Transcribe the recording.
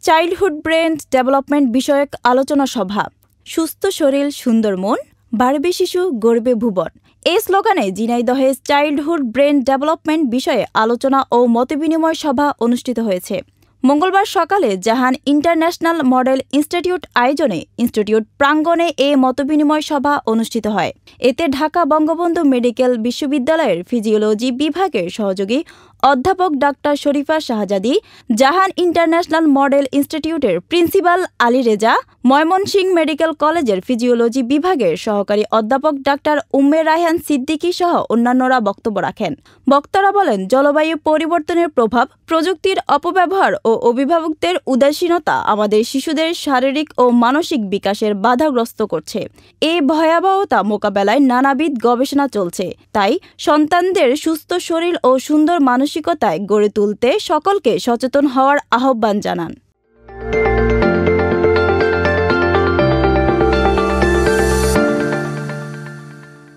Childhood brain development বিষয়ক আলোচনা সভা। সুস্থ শরীর সুন্দর মন, বাড়বে শিশু গড়বে ভুবন। এই স্লোগানে ঝিনাইদহে চাইল্ডহুড ব্রেন ডেভেলপমেন্ট বিষয়ে আলোচনা ও মতবিনিময় সভা অনুষ্ঠিত হয়েছে। মঙ্গলবার সকালে জাহান ইন্টারন্যাশনাল মডেল ইনস্টিটিউট আয়োজনে ইনস্টিটিউট প্রাঙ্গণে এ মতবিনিময় সভা অনুষ্ঠিত হয়। এতে ঢাকা বঙ্গবন্ধু মেডিকেল বিশ্ববিদ্যালয়ের ফিজিওলজি বিভাগের সহযোগী অধ্যাপক ডাক্তার শরীফা শাহজাদি, জাহান ইন্টারন্যাশনাল মডেল ইনস্টিটিউটের প্রিন্সিপাল আলী রেজা, ময়মনসিংহ মেডিকেল কলেজের ফিজিওলজি বিভাগের সহকারী অধ্যাপক ডাক্তার উম্মে রায়হান সিদ্দিকী সহ অন্যান্যরা বক্তব্য রাখেন। বক্তারা বলেন, জলবায়ু পরিবর্তনের প্রভাব, প্রযুক্তির অপব্যবহার ও অভিভাবকদের উদাসীনতা আমাদের শিশুদের শারীরিক ও মানসিক বিকাশের বাধাগ্রস্ত করছে। এই ভয়াবহতা মোকাবেলায় নানাবিধ গবেষণা চলছে। তাই সন্তানদের সুস্থ শরীর ও সুন্দর মানসিকতায় গড়ে তুলতে সকলকে সচেতন হওয়ার আহ্বান জানান।